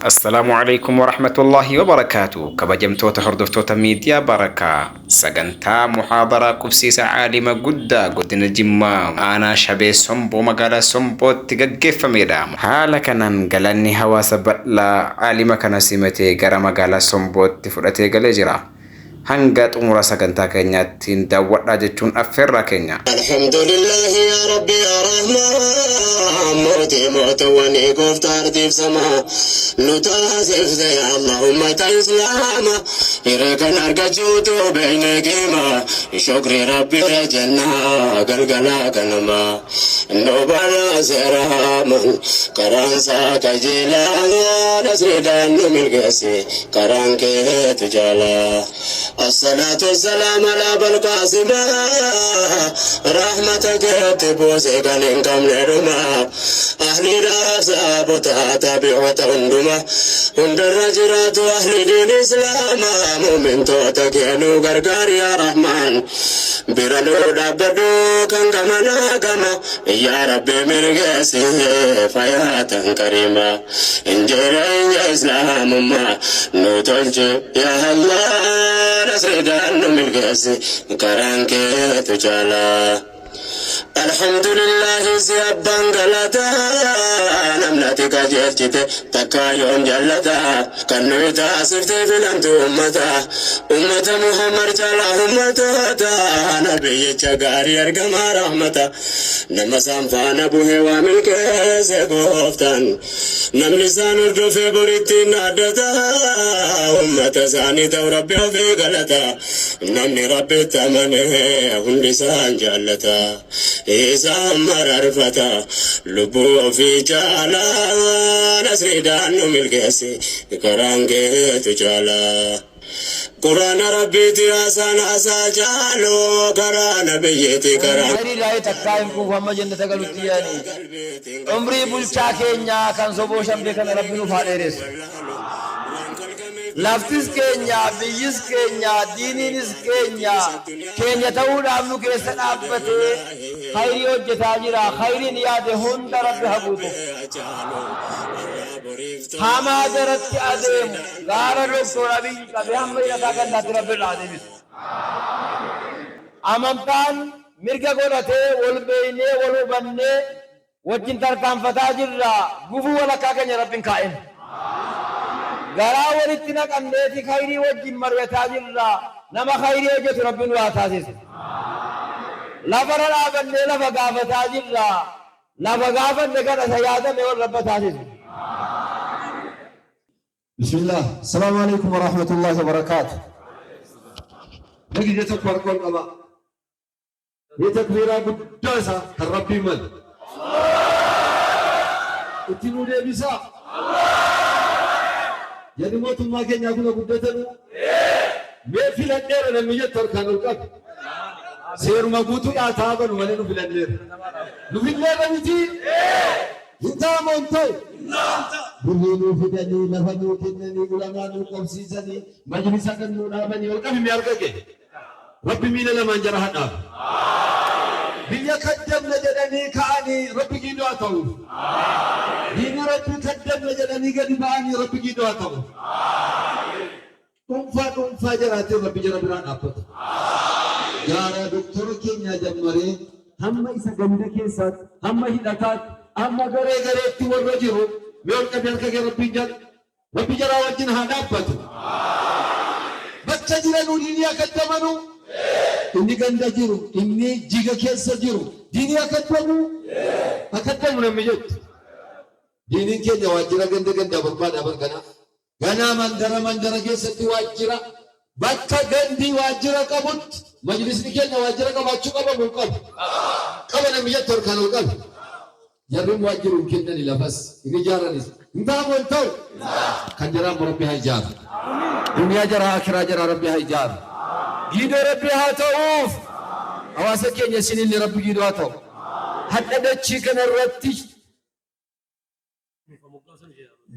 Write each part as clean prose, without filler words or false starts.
السلام عليكم ورحمة الله وبركاته. كبجمتوتا هردفتوتا ميديا بركة سجنتا محاضرة كفسيس عالمة قدنا الجمة أنا شبي سمبو مقالة سمبو تققف ميدام حالا كان قلني هوا سبلا عالمة كان سيمتي قرى مقالة سمبو تفرتي قلجرا هنگات أمورا سجنتا كينياتين داوات راجتون أفرا كينيا. الحمد لله يا ربي يا رحمن موت وني كفتار ديف سما نتاسف زي اللهم تسلام إرك نرجع جوتو بين كيما شكر ربي رجنا قلقلا كنما نوبالا سرامن كران ساك جيلا نسردان ملقسي كران كيت جالا الصلاة والسلام على بالقاسم رحمتك تبوسي كان كم نرما أهل راسا بوتا تابعوا تندما هند الرجرات أهل دين إسلام مؤمن توتا كينو غرغار يا رحمن برلو دابدو كان كمانا كما يا ربي مرغسي فياتا كريما انجر إسلام ما نوتنج يا الله نسردان ملغسي كرانك تجالا الحمد لله سيبان غلطا نمناتي كجيرتي تكايون جلتا كنويتا سفتي فلانتو أمتا محمد جلا أمتا نبي چگاري ارگما رحمتا نمسان فانا بوه وامل كيسي گفتن نملسان اردو في بريتي نادتا أمتا ساني تو ربي في غلطا نمني ربي تمني هندسان جلتا إسام مررفتا لبو في جالا نسردان ملكسي كرانجي تجالا قرآن ربي تياسان أساجالو قرآن بيتي قرآن غيري لاي تكاين كو فما جنة قلتياني عمري بلچا كينيا كان صبو شمدي كان ربي نفاديرس لفتس كينيا بيس كينيا دينينس كينيا تقول عملو كيسان عبتي خيري وجتا جرا خيري نياد هند رب حبوتو حما جرت أدم غار دكتور أبي كبي هم يتا كان رب العالمين أمامتان مرجع قرأته والبينة والبنة وجن تركان فتاجرا غفو ولا كأن رب كائن غرا ورتنا كندتي خيري وجن مرة تاجرا نما خيري وجت رب الواتاسيس لا فرلا بنة لا فقافة تاجرا لا فقافة نكرة سيادة من رب تاجرس بسم الله السلام عليكم ورحمة الله وبركاته نجي تكبر كل أما يتكبيرا قداسا الربي من اتنو دي بيسا يعني موت ما كان يقول قدتنا ما في الأنير لما يتركان القب سير ما قوتو يا تابن ولنو في الأنير نفي الأنير نتي انت مونتو بلينو فدني لفنو كنني علماء القبسيسني مجلسا كنو نابني والقبي مياركك ربي مين لما انجرحنا بيا كدم لجدني كاني ربي جيدو اتو دين ربي كدم لجدني قد باني ربي جيدو اتو تنفا جراتي ربي جربنا نابت يا دكتور كينيا جمري هم إسا غندك إسات هم هدكات أما غري تور رجرو ميول كبير كي ربي جرا وجن هدابت بچا جرا نودينيا كدمنو إني غندا جرو إني جيغا كيسا جرو دينيا كدمنو أكدمو نمجد دينين كي واجرا غندا بربادا برغنا غنا مندرا كيسا واجرا بكا غندي واجرا كبوت مجلس كي واجرا كباچو كبو كبو نمجد تركانو كبو جرم واجرون كنني لبس رجالني انت أقولتو كان جرام ربي هيجار دنيا جرا آخرة جرا ربي هيجار جيدو ربي هاتوف أواسك ينسين اللي ربي جيدو هاتو حتى دتشي كان الرتش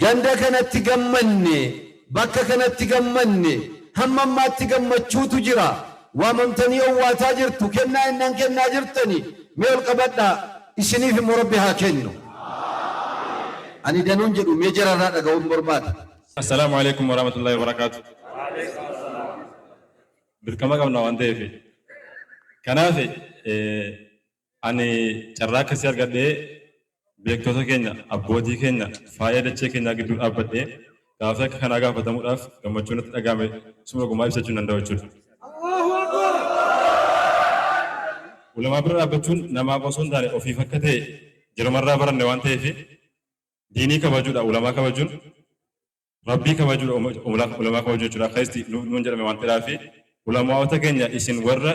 جندا كانت تجمعني بكا كانت تجمعني هم ما تجمع شو تجرا وممتني أو تاجرتو كنا إنن كنا جرتني ميول قبضنا إسني في مربيها كنو ani danuun jedhu mee jararraa dhaga'uun barbaada. Assalamu alaikum warahmatullahi wabarakatuh. Dirqama qabna waan ta'eef kanaaf ani carraa akkasii argadhee beektota keenya abbootii keenya faaya dachee keenyaa gidduu dhaabbadhee gaafa akka kanaa gaafatamuudhaaf gammachuun natti dhagahame suma gumaa ibsachuu danda'u jechuudha. Ulamaa bira dhaabbachuun namaaf osoo hin taane ofiif akka ta'e jirumarraa baranne waan ta'eef diinii kabajuudha ulamaa kabajuun rabbii kabajuudha ulamaa kabajuu jechuudha akka nuun jedhame waan ta'eedhaaf ulamaawota keenya isin warra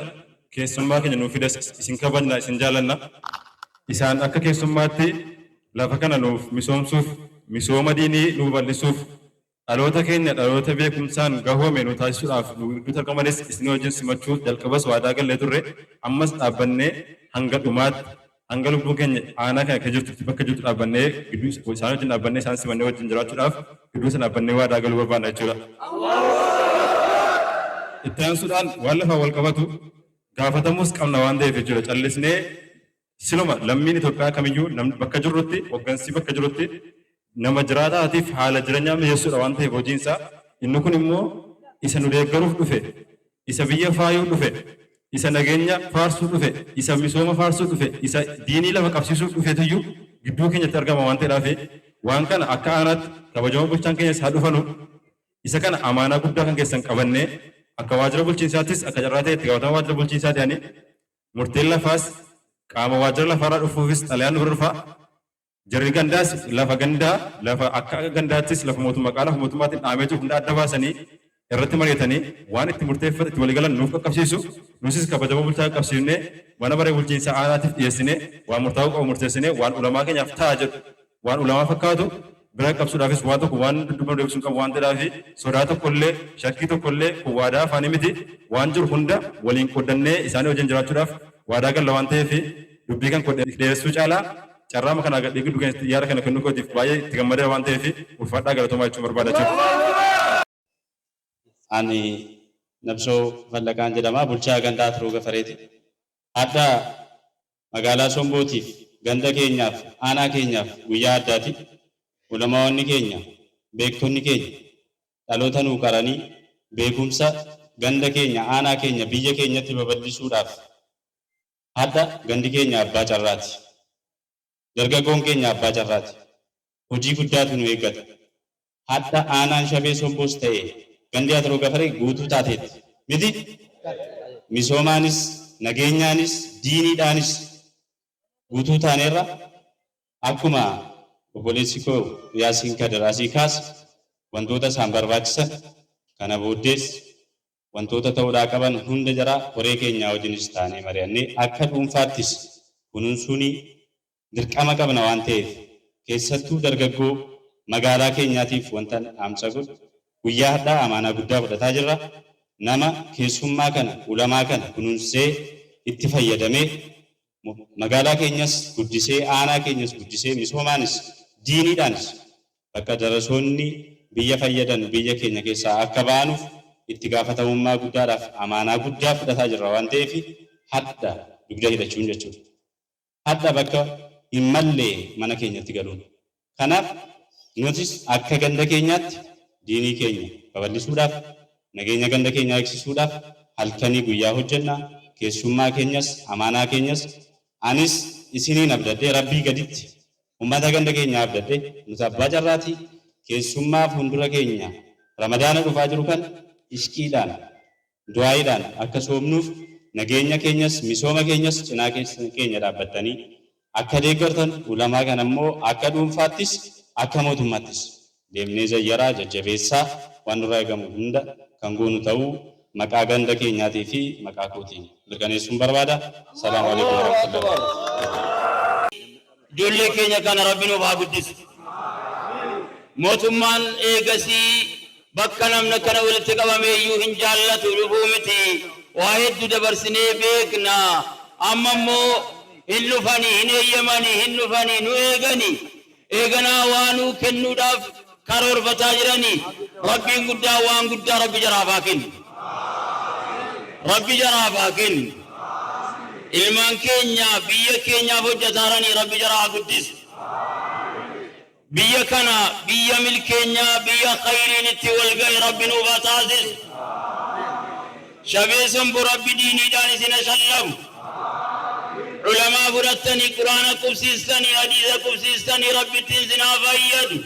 keessummaa keenya nuuf fidas isin kabajna isin jaalanna isaan akka keessummaatti lafa kana nuuf misoomsuuf misooma diinii nuuf bal'isuuf dhaloota keenya dhaloota beekumsaan gahoome nu taasisuudhaaf nu argamanis isin wajjin simachuu jalqabas waadaa gallee turre ammas dhaabbannee hanga dhumaatti hanga lubbuu keenya aanaa kana jirtu bakka jirtu dhaabbannee gidduu isaan wajjin dhaabbannee isaan simannee wajjin jiraachuudhaaf gidduu sana dhaabbannee waadaa galuu barbaadna jechuudha. Itti aansuudhaan waan lafaa wal qabatu gaafatamuus qabna waan ta'eef jechuudha callisnee siluma lammiin Itoophiyaa kamiyyuu bakka jirrutti hoggansi bakka jirrutti nama jiraataatiif haala jireenyaa mijeessuudha waan ta'eef hojiinsaa inni kun immoo isa nu deeggaruuf dhufe isa biyya faayuu dhufe isa nageenya faarsuu dhufe isa misooma faarsuu dhufe isa diinii lafa qabsiisuu dhufeetiyyuu gidduu keenyatti argama waan ta'eedhaaf waan kana akka aanaatti kabajamoo bulchaan keenya isaa dhufanu isa kana amaanaa guddaa kan keessan qabannee akka waajjira bulchiinsaattis akka carraa ta'e itti gaafatamaa waajjira bulchiinsaa ta'anii murteen lafaas qaama waajjira lafaarraa dhufuufis xalayaan nu bira dhufaa jarri gandaas lafa gandaa lafa akka gandaattis lafa mootummaa qaala mootummaatiin dhaamee jiru hunda adda baasanii irratti mari'atanii waan itti murteeffate itti waliigalan nuuf qaqqabsiisu nuusis kabajamoo bulchaa qaqqabsiifnee mana baree bulchiinsa aanaatiif dhiyeessinee waan murtaa'uu qabu murteessinee waan ulamaa keenyaaf ta'a jedhu waan ulamaa fakkaatu bira qabsuudhaafis waan tokko waan dudduuba deebisuun qabu waan ta'eedhaaf sodaa tokkollee shakkii tokkollee waadaa afaanii miti waan jiru hunda waliin qoodannee isaanii wajjin jiraachuudhaaf waadaa galla waan ta'eef dubbii kan dhiyeessuu caalaa carraa kana gadhee gidduu keenyatti yaada kana kennuu kootiif baay'ee itti gammadee waan ta'eef ulfaadhaa galatoomaa jechuun barbaada jechuudha. Ani Nabsoo Fallaqaan jedhama bulchaa gandaa Turuu Gafareeti. Adda magaalaa Sombootiif ganda keenyaaf aanaa keenyaaf guyyaa addaati. Ulamaawwanni keenya beektonni keenya dhaloota nuu qaranii beekumsa ganda keenya aanaa keenya biyya keenyatti babal'isuudhaaf adda gandi keenya abbaa carraati. Dargaggoon keenya abbaa carraati. Hojii guddaatu nu eeggata. Adda aanaan Shabee Somboos ta'e gandi Turuu Gafaree guutuu taateetti. Miti misoomaanis nageenyaanis diiniidhaanis guutuu taaneerra akkuma obboleessi koo Yaasiin Kadir asii kaase wantoota isaan barbaachisan kana booddees wantoota ta'uudhaa qaban hunda jara horee keenyaa wajjinis taanee mari'annee akka dhuunfaattis kunuunsuun dirqama qabna waan ta'eef keessattuu dargaggoo magaalaa keenyaatiif wanta dhaamsa godhu guyyaa hadhaa amaanaa guddaa fudhataa jirra. Nama keessummaa kana ulamaa kana kunuunsee itti fayyadamee magaalaa keenyas guddisee aanaa keenyas guddisee misoomaanis diiniidhaanis bakka darasoonni biyya fayyadan biyya keenya keessaa akka baanuuf itti gaafatamummaa guddaadhaaf amaanaa guddaa fudhataa jirra waan ta'eef hadda dugda hidhachuun jechuudha. Hadda bakka hin mallee mana keenyatti galuun. Kanaaf nutis akka ganda keenyaatti diinii keenya babal'isuudhaaf nageenya ganda keenyaa eegsisuudhaaf halkanii guyyaa hojjenna. Keessummaa keenyas amaanaa keenyas anis isiniin abdadhee rabbii gaditti ummata ganda keenyaa abdadhee nuti abbaa carraati keessummaa fuuldura keenya ramadaana dhufaa jiru kan ishqiidhaan du'aayiidhaan akka soomnuuf nageenya keenyas misooma keenyas cinaa keenya dhaabbattanii akka deeggartan ulamaa kana immoo akka dhuunfaattis akka mootummaattis deemnee zayyaraa jajjabeessaa waan nurraa eegamu hunda kan goonu ta'uu maqaa ganda keenyaatii fi maqaa kootiin mirkaneessuun barbaada. Salaamu alaikum warahmatullahi. Ijoollee keenya kana rabbi nuuf haa guddisu. Mootummaan eegasii bakka namni kana walitti qabame iyyuu hin jaallatu dhufuu miti. Waa hedduu dabarsinee beekna. Amma immoo hin dhufanii hin eeyyamanii hin dhufanii nu eeganii eeganaa waa nuu kennuudhaaf karoorfataa jiranii. Rabbiin guddaa waan guddaa rabbi jaraaf haa kennu. Rabbi jaraaf haa kennu. Ilmaan keenya biyya keenyaaf hojjetaaranii rabbi jaraa guddisu. biyya kana biyya milkeenya biyya khayriin itti walga'i rabbi nu bataasis shabee sombo rabbi diiniidhaan isina shallamu ulamaa fudhattanii quraana qubsiistanii hadiisa qubsiistanii rabbittiin sinaa fayyadu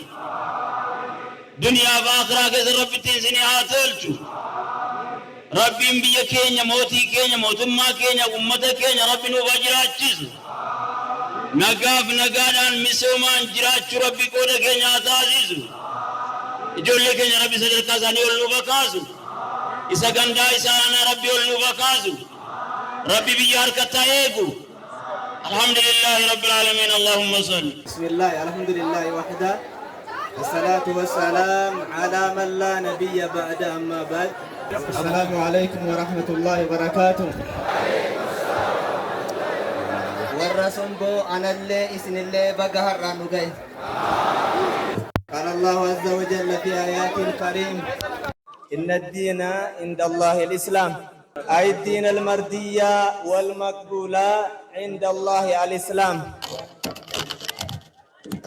duniyaa fi akhiraa keessa rabbittiin sinii haa tolchu rabbiin biyya keenya mootii keenya mootummaa keenya ummata keenya rabbi nuuf haa jiraachisu nagaaf nagaadhaan misoomaan jiraachuu rabbi qooda keenya haa taasisu ijoollee keenya rabbi sadarkaa isaanii ol nuuf haa kaasu isa gandaa isaanii rabbi ol nuuf haa kaasu rabbi biyya harkatti haa eegu alhamdulillahi rabbil aalamiin allahumma salli bismillah alhamdulillah wahda والصلاة والسلام على من لا نبي بعد أما بعد السلام عليكم ورحمة الله وبركاته والرسول بو أنا اللي إسن اللي بقهر رانوغي قال الله عز وجل في آيات الكريم إن الدين عند الله الإسلام أي الدين المردية والمقبولة عند الله الإسلام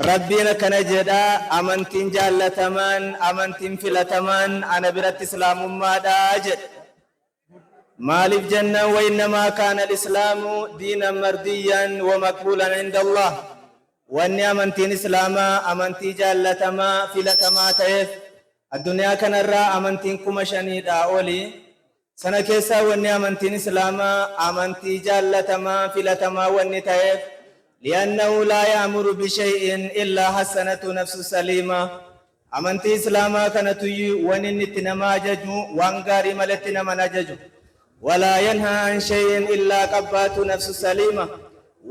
ربنا كان جدا أمنتين جالتمان أمنتين فلتمان أنا برت إسلام ما داجد مالف جنة وإنما كان الإسلام دينا مرديا ومقبولا عند الله وأني أمنتين إسلاما أمنتي جالتما فلتما تيف الدنيا كان الرا أمنتين كمشاني داولي سنة كيسا وأني أمنتين إسلاما أمنتي جالتما فلتما وأني تيف لأنه لا يأمر بشيء إلا حسنة نفس سليمة أمنتي إسلاما كانت وننتنا ججو وانغاري ملتنا منججو ولا ينهى عن شيء إلا قبات نفس سليمة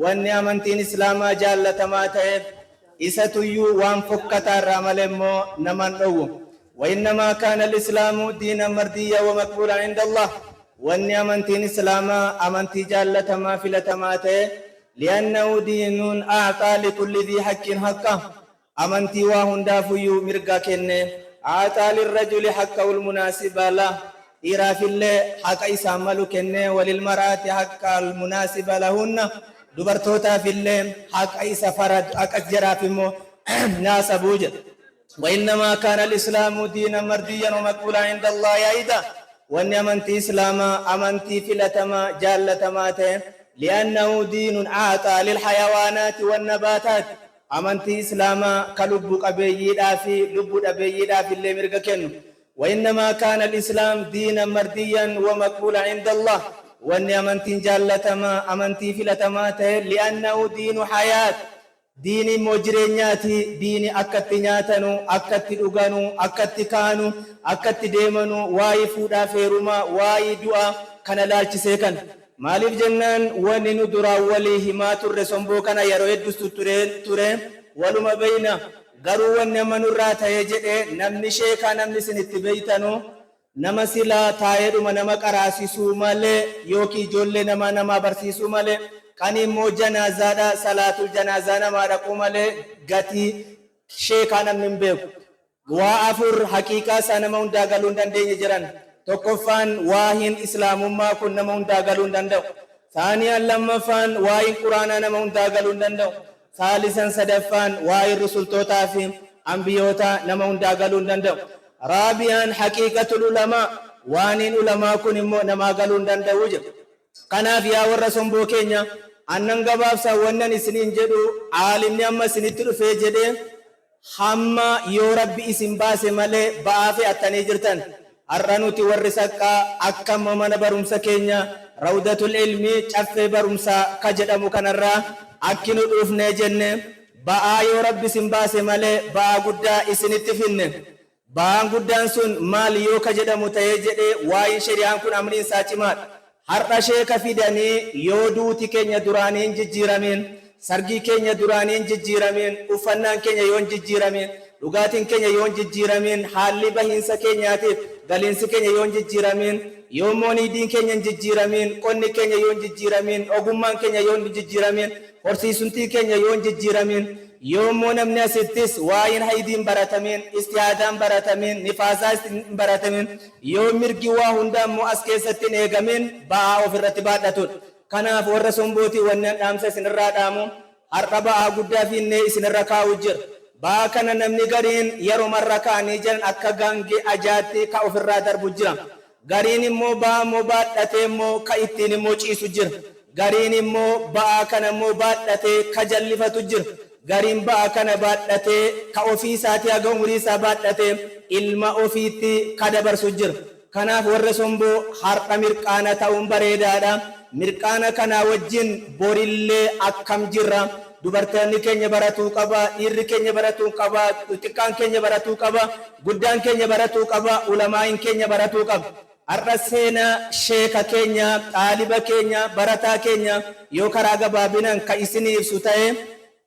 واني أمنتي إسلاما جالة ما تيب إساتيو وانفكتا راملمو نمان أو وإنما كان الإسلام دينا مرديا ومقبولا عند الله واني أمنتي إسلاما أمنتي جالة ما فلتما تيب لأنه دين أعطى لكل ذي حق حقه أمنتي وهندا فيو مرقا كنه أعطى للرجل حقه المناسب له إرى في الله حق إسامل كنه وللمرأة حق المناسب لهن دبرتوتا في الله حق إسافرد حق أجرى في مو ناس بوجد وإنما كان الإسلام دينا مرديا ومقبولا عند الله أيضا وأن أمنتي إسلاما أمنتي فلتما جالتما لأنه دين أعطى للحيوانات والنباتات أمنتي إسلاما كلب قبيدا في لب قبيدا في اللي مرقكن وإنما كان الإسلام دينا مرديا ومقبولا عند الله وأن أمنتي جالتما أمنتي فلتما لأنه دين حياة دين مجرينياتي دين أكت نياتنو أكت أغانو أكت كانو أكت ديمنو واي فودا فيرما واي دعا كان لالش سيكن مالف جنان ونن درا ولي همات الرسمبو كان يرويد ture waluma bayna garu wanne manurra taye jedhe namni sheeka namni sinitti beeytanu nama sila taayeduma nama qarasisu male yoki jolle nama barsisu male kan immoo janazaadha salaatul janazaa nama dhaqu male gati sheeka namni beeku waa afur haqiiqaa sana nama hundaa galuu dandeenye jiran tokkoffaan waahin islaamummaa kun nama hundaa galuu danda'u saaniyan lammaffaan waahin quraanaa nama hundaa galuu danda'u saalisan sadaffaan waahin rusultootaa fi ambiyoota nama hundaa galuu danda'u raabiyan haqiiqatul ulamaa waanin ulamaa kun immoo nama galuu danda'u jedhu kanaaf yaa warra somboo keenya annan gabaabsa wannan isiniin jedhu aalimni amma isinitti dhufee jedhee hamma yoo rabbi isin baase malee ba'aa fi attanii jirtan arranuti warri saqqaa akkama mana barumsa keenya rawdatul ilmi caffee barumsa ka jedhamu kanarraa akkinu dhufnee jenne ba'aa yoo rabbi isin baase malee ba'aa guddaa isinitti finne ba'aan guddaan sun maal yoo ka jedhamu ta'ee jedhee waa'in shari'aan kun amriin isaa cimaadha har'a sheeka fidanii yoo duuti keenya duraanii hin jijjiiramin sargii keenya duraanii hin jijjiiramin uffannaan keenya yoo hin jijjiiramin dhugaatiin keenya yoo hin jijjiiramin haalli bahiinsa keenyaatiif galiinsi keenya yoo hin jijjiiramin yoo mooniidiin keenya hin jijjiiramin qonni keenya yoo hin jijjiiramin ogummaan keenya yoo hin jijjiiramin horsiisumtii keenya yoo hin jijjiiramin yoommoo namni asittis waa'in haydiin baratamin istihaadaan baratamin nifaasaa hin baratamin yoo mirgi waa hundaammoo as keessatti hin eegamin ba'aa ofirratti baadhatudha kanaaf warra sombootii wannan dhaamsa isinirraa dhaamu har'a ba'aa guddaa fiinnee isinirra kaa'u jira baakana namni gariin yeroo marra kaanii jiran akka gaangee ajaatti ka ofirraa darbu jira. Gariin immoo ba'aa immoo baadhatee immoo ka ittiin immoo ciisu jira. Gariin immoo ba'aa kana immoo baadhatee ka jallifatu jira. Gariin ba'aa kana baadhatee ka ofii isaatii haga umurii isaa baadhatee ilma ofiitti ka dabarsu jira. Kanaaf warra somboo har'a mirqaana ta'uun bareedaadha. Mirqaana kanaa wajjin borillee akkam jirra. Dubartoonni keenya baratuu qaba, dhiirri keenya baratuu qaba, xiqqaan keenya baratuu qaba, guddaan keenya baratuu qaba, ulamaa'iin keenya baratuu qaba. Har'a seenaa sheeka keenya, xaaliba keenya, barataa keenya yoo karaa gabaabinaan ka isinii ibsu ta'e,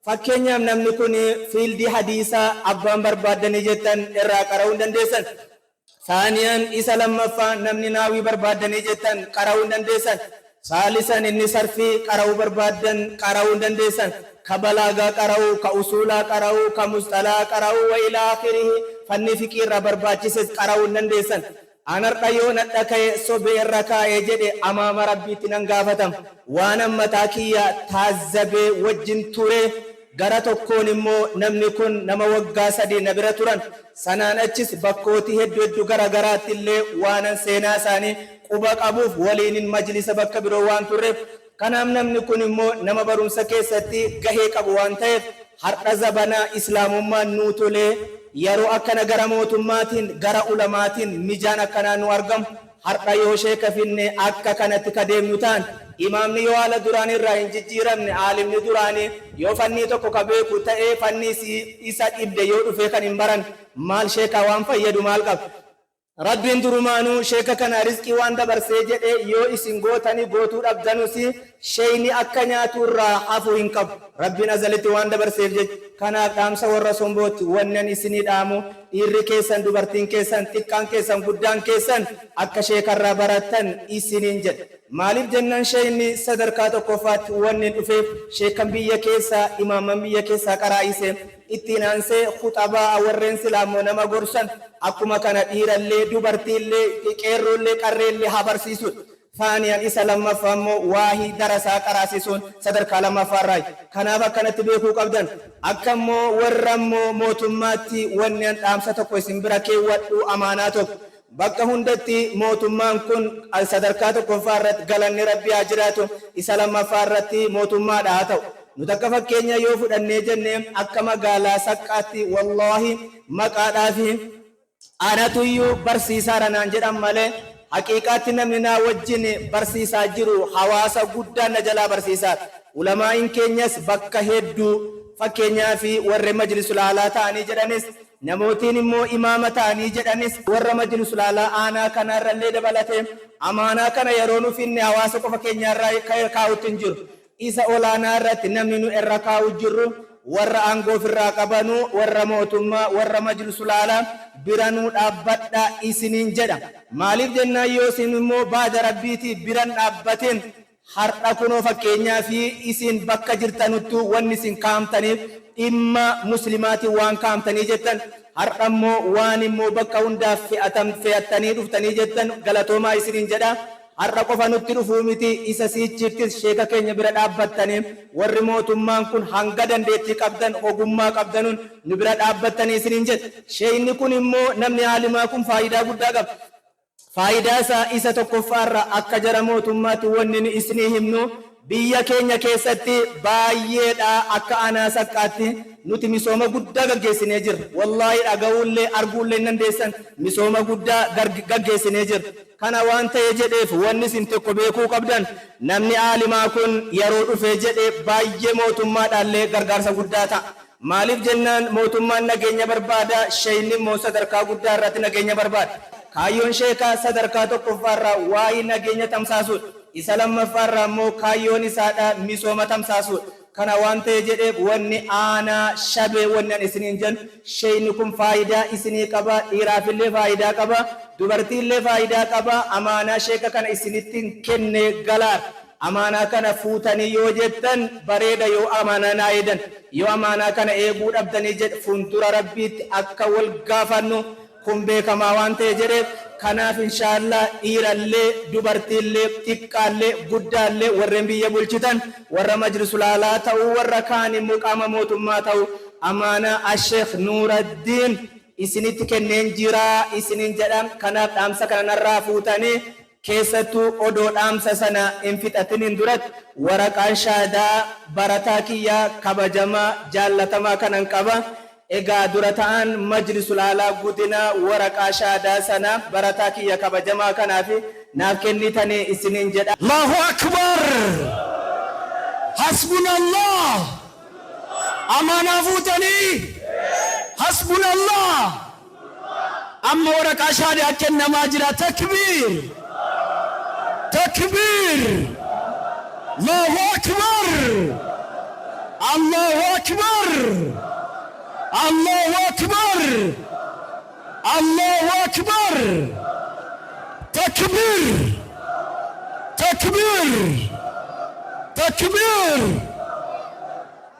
fakkeenyaaf namni kun fiildii hadiisaa abbaan barbaaddanii jettan irraa qara'uu hin dandeessan. Saaniyaan isa lammaffaa namni naawii barbaaddanii jettan qara'uu hin dandeessan. Saalisan inni sarfii qara'uu barbaaddan qara'uu hin dandeessan. Ka balaagaa qara'uu, ka usuulaa qara'uu, ka musxalaa qara'uu wa ilaa akhirihi fanni fiqii irraa barbaachises qara'uu hin dandeessan. Anarra yoo nadha ka'e sobee irra kaa'ee jedhe amaama rabbiitti nan gaafatama. Waan ammataa kiyya taazzabee wajjin ture gara tokkoon immoo namni kun nama waggaa 3 na bira turan. Sanaan achis bakkootii hedduu garagaraatti illee waanan seenaa isaanii quba qabuuf waliin majlisa bakka biroo waan turreef. Kanaaf namni kun immoo nama barumsa keessatti gahee qabu waan ta'eef har'a zabanaa islaamummaan nuu tolee yeroo akkana gara mootummaatiin gara ulamaatiin mijaan akkanaa nu argamu har'a yoo sheeka finne akka kanatti ka deemnu ta'an imaamni yoo haala duraanii irraa hin jijjiiramne aalimni duraanii yoo fannii tokko ka beeku ta'ee fannii isa dhibde yoo dhufe kan hin baran maal sheekaa waan fayyadu maal qaba. Rabbiin durumaanuu sheeka kana rizqii waan dabarsee jedhe yoo isin gootanii gootuu dhabdanusi sheeyni akka nyaatu irraa hafuu hin qabu. Rabbiin azalitti waan dabarseef jecha kanaaf dhaamsa warra sombootti wannan isinii dhaamu dhiirri keessan dubartiin keessan xiqqaan keessan guddaan keessan akka sheekarraa baratan isiniin jedha. Maaliif jennaan sheeyni sadarkaa tokkoffaatti wanni dhufeef sheekan biyya keessaa imaaman biyya keessaa qaraa'ise ittiin aansee khuxabaa warreen silaamoo nama gorsan akkuma kana dhiirallee dubartiillee qeerroollee qarreellee haa barsiisudha. Faaniyaan isa lammaffaa immoo waahii darasaa qaraasisuun sadarkaa lammaffaarraa. Kanaaf akkanatti beekuu qabdan. Akka immoo warra immoo mootummaatti wanni dhaamsa tokko isin bira keewwadhu amaanaa tokko. Bakka hundatti mootummaan kun sadarkaa tokkoffaa irratti galanni rabbii haa jiraatu isa lammaffaa irratti mootummaadha haa ta'u. Nuti akka fakkeenya yoo fudhannee jennee akka magaalaa saqqaatti wallaahi maqaadhaafi anatuyyuu barsiisaa ranaan jedhan malee haqiiqaatti namni naa wajjin barsiisaa jiru hawaasa guddaa na jalaa barsiisaa. Ulamaa'iin keenyas bakka hedduu fakkeenyaa fi warra majlisul aalaa ta'anii jedhanis namootiin immoo imaama ta'anii jedhanis warra majlisul aalaa aanaa kanarrallee dabalatee amaanaa kana yeroo nuuf inni hawaasa qofa keenyarraa kaa'utti hin jiru. Isa olaanaa irratti namni nu irra kaa'u jirru warra aangoo ofirraa qabanu warra mootummaa warra majlisul aalaa biranuu dhaabbadha isiniin jedha. Maaliif jennaan yoo isin immoo baada rabbiitii biran dhaabbateen har'a kunoo fakkeenyaa fi isin bakka jirtanuttu wanni isin kaa'amtaniif dhimma muslimaatiin waan kaa'amtanii jettan har'a immoo waan immoo bakka hundaaf fe'attanii dhuftanii jettan galatoomaa isiniin jedha. Har'a qofa nutti dhufuu miti isa siichittis sheeka keenya bira dhaabbattanii warri mootummaan kun hanga dandeettii qabdan ogummaa qabdanuun nu bira dhaabbattanii isiniin jedha. Sheeyni kun immoo namni aalimaa kun faayidaa guddaa qaba. Faayidaa isaa isa tokkoffaarraa akka jara mootummaatti wanni nu isinii himnu biyya keenya keessatti baay'eedha akka aanaa saqqaatti nuti misooma guddaa gaggeessinee jirra. Wallaahi dhaga'uullee arguullee hin dandeessan misooma guddaa gaggeessinee jirra. Kana waan ta'ee jedheef wanni isin tokko beekuu qabdan namni aalimaa kun yeroo dhufee jedhee baay'ee mootummaadhaallee gargaarsa guddaa ta'a. Maaliif jennaan mootummaan nageenya barbaada sheeyni immoo sadarkaa guddaa irratti nageenya barbaada. Kaayyoon sheekaa sadarkaa tokkoffaarraa waa'ee nageenya tamsaasuudha. Isa lammaffaarraa immoo kaayyoon isaadha misooma tamsaasuudha. Kana waan ta'ee jedheef wanni aanaa shabee wannan isiniin jennu sheeyni kun faayidaa isinii qaba dhiiraafillee faayidaa qaba dubartiillee faayidaa qaba amaanaa sheeka kana isinittiin kenne galaa amaanaa kana fuutanii yoo jettan bareeda yoo amaanaa naa eedan yoo amaanaa kana eeguu dhabdanii jedhe fuuldura rabbiitti akka wal gaafannu kun beekamaa waan ta'ee jedheef kanaaf inshaallah dhiirallee dubartiillee xiqqaallee guddaallee warreen biyya bulchitan warra majlisul aalaa ta'uu warra kaan immoo qaama mootummaa ta'uu amaanaa asheekh Nuuraddiin isinitti kenneen jiraa isiniin jedhan. Kanaaf dhaamsa kana narraa fuutanii keessattuu odoo dhaamsa sana hin fixatiniin duratti waraqaan shaadaa barataa kiyyaa kabajamaa jaallatamaa kanan qaba. Egaa dura ta'an majlisul aalaa godina waraqaa shaadaa sana barataa kiyya kabajamaa kanaaf naaf kennitanii isiniin jedha. Allahu akbar, hasbunallah, amaanaa fuutanii hasbunallah. Amma waraqaa shaadaa kennamaa jira. Takbiir, takbiir, Allahu akbar, Allahu akbar, Allahu akbar, Allahu akbar, takbir, takbir, takbir,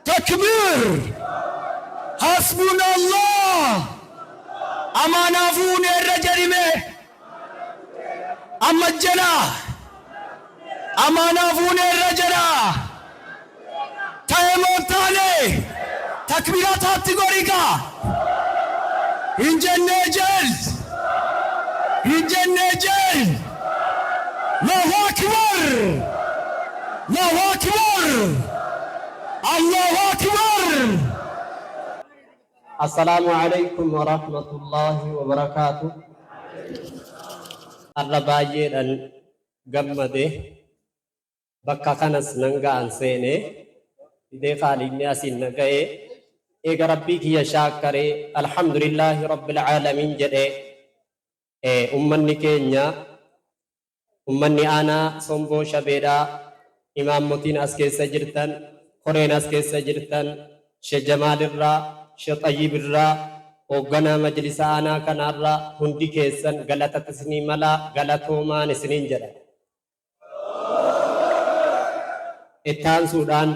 takbir, hasbunallah. Amaanaa fuune irra jedhime amma jala amaanaa fuune irra jala ta'e mootaale takbiraataatti goriga hin jennee jeel hin jennee jeel. Allahu akbar, Allahu akbar, Allahu akbar. السلام عليكم ورحمة الله وبركاته. الرباية الجمدة بكا كنس ننجا أنسينه إذا خالي الناس النجاي إيجا ربي كي يشاكري الحمد لله رب العالمين جدي أمني كينيا أمني أنا صنبو شبيرا إمام متين أسكي سجرتن قرين أسكي سجرتن شجمال الرا شطيب الرا وغنا مجلس أنا كان الرا هندي كيسن غلطة تسني ملا غلطوما نسنين جرا إتان سودان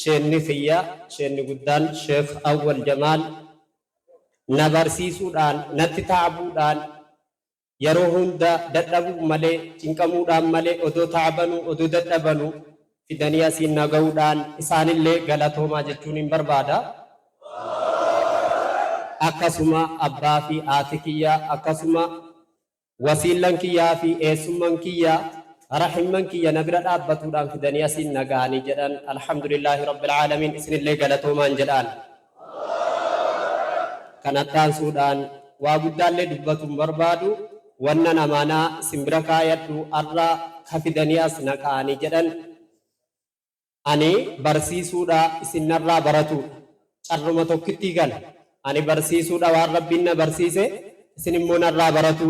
شيني فيا شيني قدان شيخ أول جمال نبرسي سودان نتتعبودان يروهن دا ددبو ملي تنكمودان ملي أدو تعبنو أدو ددبنو في دنيا سينا غودان إسان اللي غلطوما جتونين بربادا akkasuma abbaa fi haati kiyyaa akkasuma wasiilan kiyyaa fi eessumman kiyyaa rahimman kiyya na bira dhaabbatuudhaan fidanii asiin nagaanii jedhan alhamdulillahi rabbil aalamiin isinillee galatoomaan jedhaan. Kanattaan suudhaan waa guddaallee dubbatuun barbaadu wannan amaanaa isin bira kaayadhu arraa ka fidanii as naqaanii jedhan ani barsiisuudha isin narraa baratu carruma tokkitti gala. Ani barsiisuudha waan rabbiin na barsiise isin immoo narraa baratu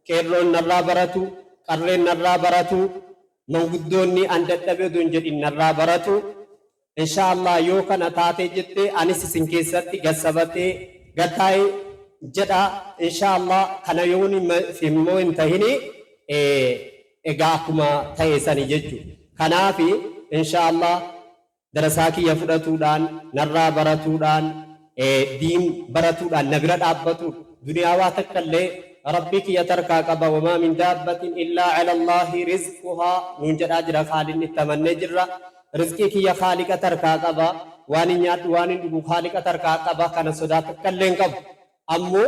qeerroon narraa baratu qarreen narraa baratu manguddoonni an dadhabe oduun jedhin narraa baratu inshaallah yoo kana taatee jettee anis isin keessatti gassabatee gattaa'ee jedha inshaallah kana yoon immoo hin tahini egaa akkuma ta'e sani jechuudha. Kanaaf inshaallah darasaa kiyya fudhatuudhaan narraa baratuudhaan دين برتو النبرة أبتو دنيا واتكلي ربك يتركا قبا وما من دابة إلا على الله رزقها ننجر أجر خالد نتمنى جرى رزقك يا خالق تركا قبا واني نيات واني نبو خالق تركا قبا كان صدا تكلين قب أمو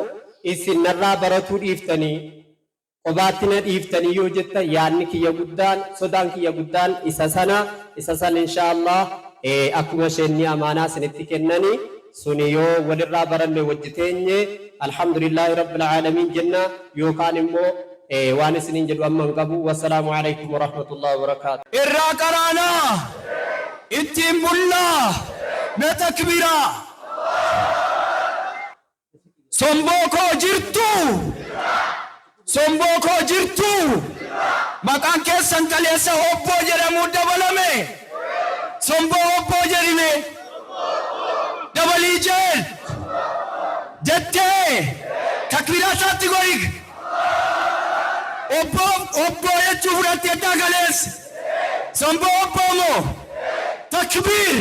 إسن نرى برتو إفتني قباتنا إفتني يوجد يعني كي يقدان صدان كي يقدان إساسنا إن شاء الله أكما شيني أمانا سنتكنني سنيو ولرا برن وجتيني الحمد لله رب العالمين جنة يوكان مو وانسنين جدو أمن قبو والسلام عليكم ورحمة الله وبركاته. الراكرانا اتم بالله نتكبيرا سنبوكو جرتو مكان كيسان كاليسا هبو جرمو دبلمي سنبو هبو جرمي دبلي جيل جتة تكبيرات تقولك أبو يجوفرات يتاقلس سنبو أبو مو تكبير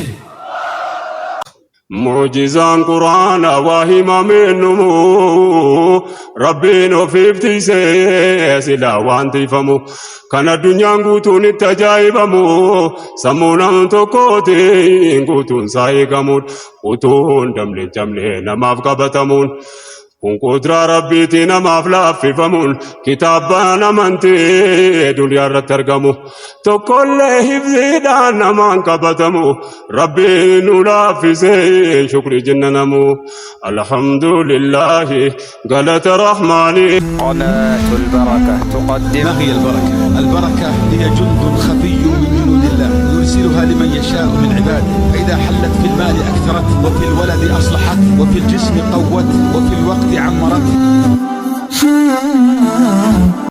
معجزان قرآن واهما منمو ربين وفيفتي سيسلا وانتي فمو كان الدنيا نقوتون التجايبمو سمونا تقوتي نقوتون سايقمون قوتون دملي جملي نماف قبتمون kun qudraa rabbiitiin namaaf laaffifamuun kitaabaan amantee duniyaa irratti argamu tokkollee hifziidhaan namaan qabatamu rabbiin nu laaffisee shukrii jenna namu alhamdulillahi galata rahmaani. قناة البركة تقدم. ما هي البركة؟ البركة هي جند خفي من جنود الله يرسلها لمن يشاء من عباده، فإذا حلت في المال أكثرت، وفي الولد أصلحت، وفي الجسم قوت، وفي الوقت عمرت.